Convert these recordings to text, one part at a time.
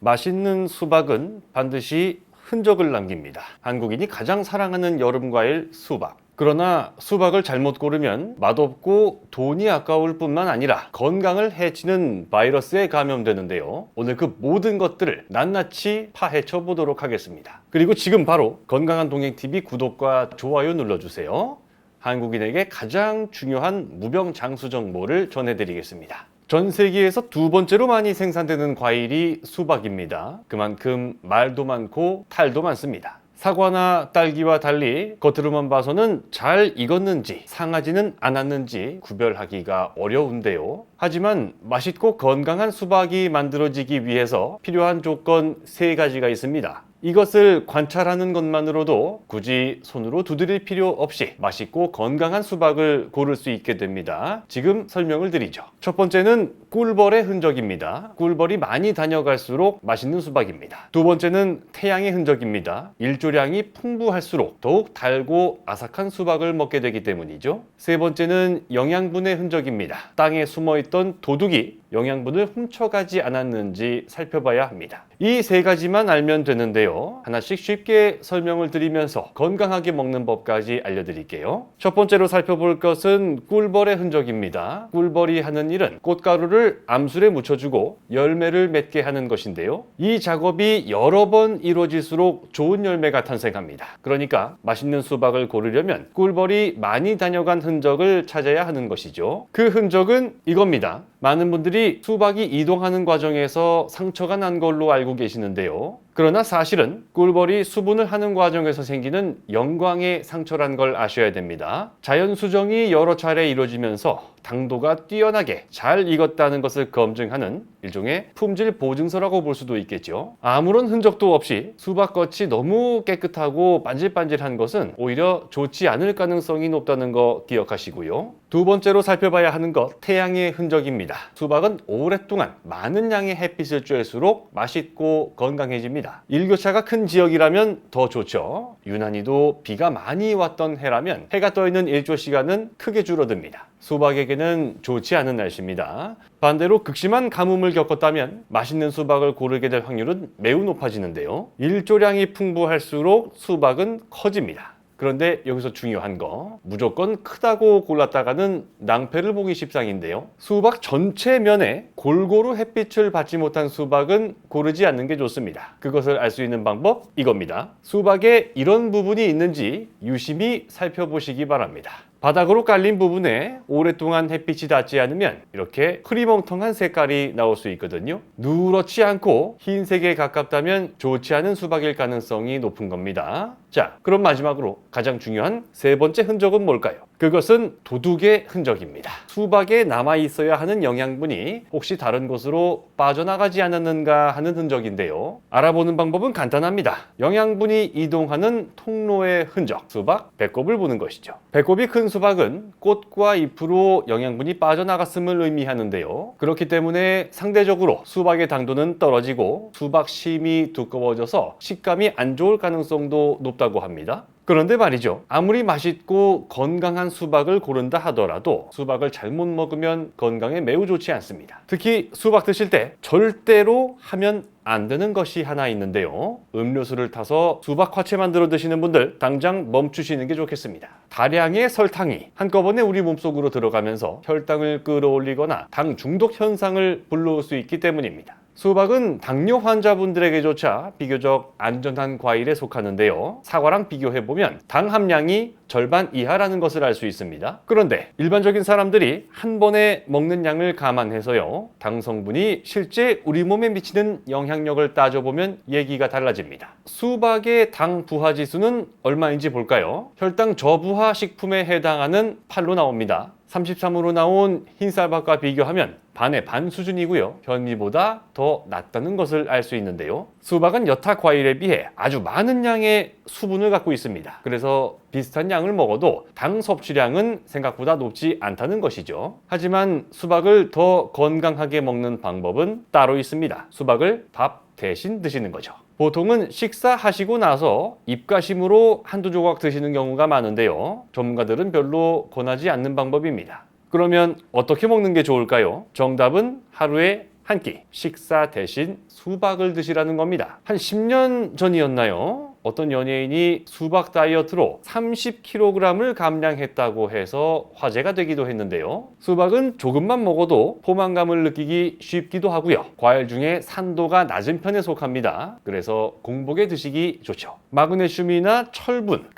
맛있는 수박은 반드시 흔적을 남깁니다. 한국인이 가장 사랑하는 여름 과일 수박. 그러나 수박을 잘못 고르면 맛없고 돈이 아까울 뿐만 아니라 건강을 해치는 바이러스에 감염되는데요. 오늘 그 모든 것들을 낱낱이 파헤쳐 보도록 하겠습니다. 그리고 지금 바로 건강한 동행TV 구독과 좋아요 눌러주세요. 한국인에게 가장 중요한 무병장수 정보를 전해드리겠습니다. 전 세계에서 두 번째로 많이 생산되는 과일이 수박입니다. 그만큼 말도 많고 탈도 많습니다. 사과나 딸기와 달리 겉으로만 봐서는 잘 익었는지 상하지는 않았는지 구별하기가 어려운데요. 하지만 맛있고 건강한 수박이 만들어지기 위해서 필요한 조건 3가지가 있습니다. 이것을 관찰하는 것만으로도 굳이 손으로 두드릴 필요 없이 맛있고 건강한 수박을 고를 수 있게 됩니다. 지금 설명을 드리죠. 첫 번째는 꿀벌의 흔적입니다. 꿀벌이 많이 다녀갈수록 맛있는 수박입니다. 두 번째는 태양의 흔적입니다. 일조량이 풍부할수록 더욱 달고 아삭한 수박을 먹게 되기 때문이죠. 세 번째는 영양분의 흔적입니다. 땅에 숨어있던 도둑이 영양분을 훔쳐가지 않았는지 살펴봐야 합니다. 이 3가지만 알면 되는데요. 하나씩 쉽게 설명을 드리면서 건강하게 먹는 법까지 알려드릴게요. 첫 번째로 살펴볼 것은 꿀벌의 흔적입니다. 꿀벌이 하는 일은 꽃가루를 암술에 묻혀주고 열매를 맺게 하는 것인데요. 이 작업이 여러 번 이루어질수록 좋은 열매가 탄생합니다. 그러니까 맛있는 수박을 고르려면 꿀벌이 많이 다녀간 흔적을 찾아야 하는 것이죠. 그 흔적은 이겁니다. 많은 분들이 수박이 이동하는 과정에서 상처가 난 걸로 알고 계시는데요. 그러나 사실은 꿀벌이 수분을 하는 과정에서 생기는 영광의 상처란 걸 아셔야 됩니다. 자연 수정이 여러 차례 이루어지면서 당도가 뛰어나게 잘 익었다는 것을 검증하는 일종의 품질 보증서라고 볼 수도 있겠죠. 아무런 흔적도 없이 수박겉이 너무 깨끗하고 반질반질한 것은 오히려 좋지 않을 가능성이 높다는 거 기억하시고요. 두 번째로 살펴봐야 하는 것, 태양의 흔적입니다. 수박은 오랫동안 많은 양의 햇빛을 쬐을수록 맛있고 건강해집니다. 일교차가 큰 지역이라면 더 좋죠. 유난히도 비가 많이 왔던 해라면 해가 떠 있는 일조 시간은 크게 줄어듭니다. 수박에게는 좋지 않은 날씨입니다. 반대로 극심한 가뭄을 겪었다면 맛있는 수박을 고르게 될 확률은 매우 높아지는데요. 일조량이 풍부할수록 수박은 커집니다. 그런데 여기서 중요한 거, 무조건 크다고 골랐다가는 낭패를 보기 십상인데요. 수박 전체 면에 골고루 햇빛을 받지 못한 수박은 고르지 않는 게 좋습니다. 그것을 알 수 있는 방법 이겁니다. 수박에 이런 부분이 있는지 유심히 살펴보시기 바랍니다. 바닥으로 깔린 부분에 오랫동안 햇빛이 닿지 않으면 이렇게 흐리멍텅한 색깔이 나올 수 있거든요. 누렇지 않고 흰색에 가깝다면 좋지 않은 수박일 가능성이 높은 겁니다. 자, 그럼 마지막으로 가장 중요한 3번째 흔적은 뭘까요? 그것은 도둑의 흔적입니다. 수박에 남아있어야 하는 영양분이 혹시 다른 곳으로 빠져나가지 않았는가 하는 흔적인데요. 알아보는 방법은 간단합니다. 영양분이 이동하는 통로의 흔적, 수박 배꼽을 보는 것이죠. 배꼽이 큰 수박은 꽃과 잎으로 영양분이 빠져나갔음을 의미하는데요. 그렇기 때문에 상대적으로 수박의 당도는 떨어지고 수박 심이 두꺼워져서 식감이 안 좋을 가능성도 높다고 합니다. 그런데 말이죠. 아무리 맛있고 건강한 수박을 고른다 하더라도 수박을 잘못 먹으면 건강에 매우 좋지 않습니다. 특히 수박 드실 때 절대로 하면 안 되는 것이 하나 있는데요. 음료수를 타서 수박 화채 만들어 드시는 분들 당장 멈추시는 게 좋겠습니다. 다량의 설탕이 한꺼번에 우리 몸속으로 들어가면서 혈당을 끌어올리거나 당 중독 현상을 불러올 수 있기 때문입니다. 수박은 당뇨 환자분들에게조차 비교적 안전한 과일에 속하는데요. 사과랑 비교해보면 당 함량이 절반 이하라는 것을 알 수 있습니다. 그런데 일반적인 사람들이 한 번에 먹는 양을 감안해서요. 당 성분이 실제 우리 몸에 미치는 영향력을 따져보면 얘기가 달라집니다. 수박의 당 부하 지수는 얼마인지 볼까요? 혈당 저부하 식품에 해당하는 8로 나옵니다. 33으로 나온 흰쌀밥과 비교하면 반의 반 수준이고요. 현미보다 더 낮다는 것을 알 수 있는데요. 수박은 여타 과일에 비해 아주 많은 양의 수분을 갖고 있습니다. 그래서 비슷한 양을 먹어도 당 섭취량은 생각보다 높지 않다는 것이죠. 하지만 수박을 더 건강하게 먹는 방법은 따로 있습니다. 수박을 밥 대신 드시는 거죠. 보통은 식사하시고 나서 입가심으로 한두 조각 드시는 경우가 많은데요. 전문가들은 별로 권하지 않는 방법입니다. 그러면 어떻게 먹는 게 좋을까요? 정답은 하루에 한 끼 식사 대신 수박을 드시라는 겁니다. 한 10년 전이었나요? 어떤 연예인이 수박 다이어트로 30kg을 감량했다고 해서 화제가 되기도 했는데요. 수박은 조금만 먹어도 포만감을 느끼기 쉽기도 하고요. 과일 중에 산도가 낮은 편에 속합니다. 그래서 공복에 드시기 좋죠. 마그네슘이나 철분,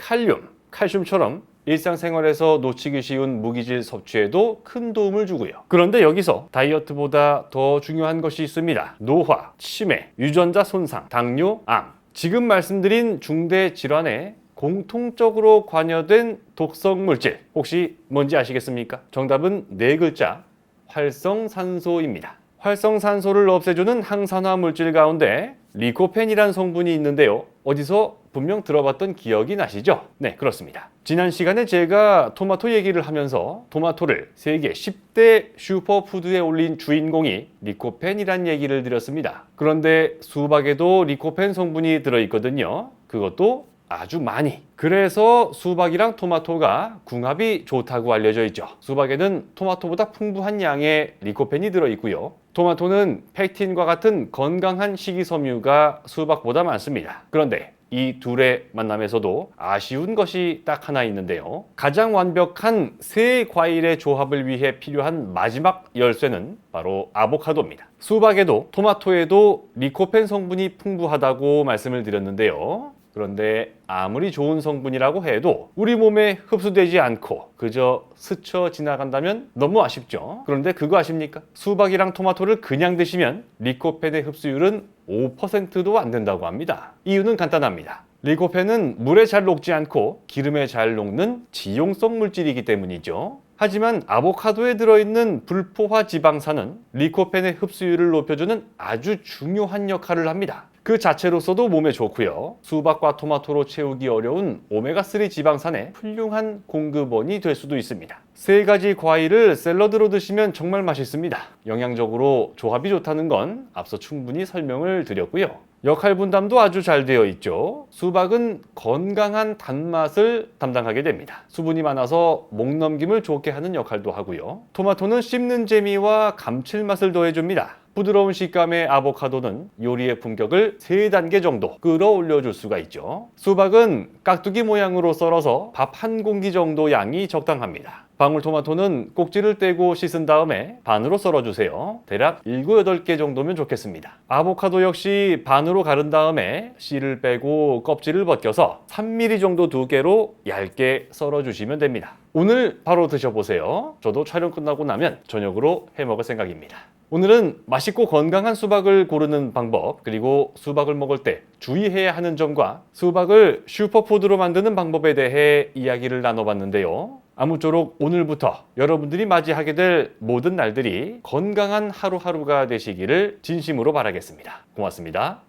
칼슘처럼 일상생활에서 놓치기 쉬운 무기질 섭취에도 큰 도움을 주고요. 그런데 여기서 다이어트보다 더 중요한 것이 있습니다. 노화, 치매, 유전자 손상, 당뇨, 암. 지금 말씀드린 중대 질환에 공통적으로 관여된 독성 물질 혹시 뭔지 아시겠습니까? 정답은 네 글자, 활성산소입니다. 활성산소를 없애주는 항산화 물질 가운데 리코펜이란 성분이 있는데요. 어디서 분명 들어봤던 기억이 나시죠? 네, 그렇습니다. 지난 시간에 제가 토마토 얘기를 하면서 토마토를 세계 10대 슈퍼푸드에 올린 주인공이 리코펜이란 얘기를 드렸습니다. 그런데 수박에도 리코펜 성분이 들어있거든요. 그것도 아주 많이. 그래서 수박이랑 토마토가 궁합이 좋다고 알려져 있죠. 수박에는 토마토보다 풍부한 양의 리코펜이 들어있고요. 토마토는 펙틴과 같은 건강한 식이섬유가 수박보다 많습니다. 그런데 이 둘의 만남에서도 아쉬운 것이 딱 하나 있는데요. 가장 완벽한 세 과일의 조합을 위해 필요한 마지막 열쇠는 바로 아보카도입니다. 수박에도 토마토에도 리코펜 성분이 풍부하다고 말씀을 드렸는데요. 그런데 아무리 좋은 성분이라고 해도 우리 몸에 흡수되지 않고 그저 스쳐 지나간다면 너무 아쉽죠. 그런데 그거 아십니까? 수박이랑 토마토를 그냥 드시면 리코펜의 흡수율은 5%도 안 된다고 합니다. 이유는 간단합니다. 리코펜은 물에 잘 녹지 않고 기름에 잘 녹는 지용성 물질이기 때문이죠. 하지만 아보카도에 들어있는 불포화 지방산은 리코펜의 흡수율을 높여주는 아주 중요한 역할을 합니다. 그 자체로서도 몸에 좋고요. 수박과 토마토로 채우기 어려운 오메가3 지방산의 훌륭한 공급원이 될 수도 있습니다. 세 가지 과일을 샐러드로 드시면 정말 맛있습니다. 영양적으로 조합이 좋다는 건 앞서 충분히 설명을 드렸고요. 역할 분담도 아주 잘 되어 있죠. 수박은 건강한 단맛을 담당하게 됩니다. 수분이 많아서 목 넘김을 좋게 하는 역할도 하고요. 토마토는 씹는 재미와 감칠맛을 더해줍니다. 부드러운 식감의 아보카도는 요리의 품격을 3단계 정도 끌어올려 줄 수가 있죠. 수박은 깍두기 모양으로 썰어서 밥 한 공기 정도 양이 적당합니다. 방울토마토는 꼭지를 떼고 씻은 다음에 반으로 썰어주세요. 대략 7, 8개 정도면 좋겠습니다. 아보카도 역시 반으로 가른 다음에 씨를 빼고 껍질을 벗겨서 3mm 정도 두께로 얇게 썰어주시면 됩니다. 오늘 바로 드셔보세요. 저도 촬영 끝나고 나면 저녁으로 해먹을 생각입니다. 오늘은 맛있고 건강한 수박을 고르는 방법, 그리고 수박을 먹을 때 주의해야 하는 점과 수박을 슈퍼푸드로 만드는 방법에 대해 이야기를 나눠봤는데요. 아무쪼록 오늘부터 여러분들이 맞이하게 될 모든 날들이 건강한 하루하루가 되시기를 진심으로 바라겠습니다. 고맙습니다.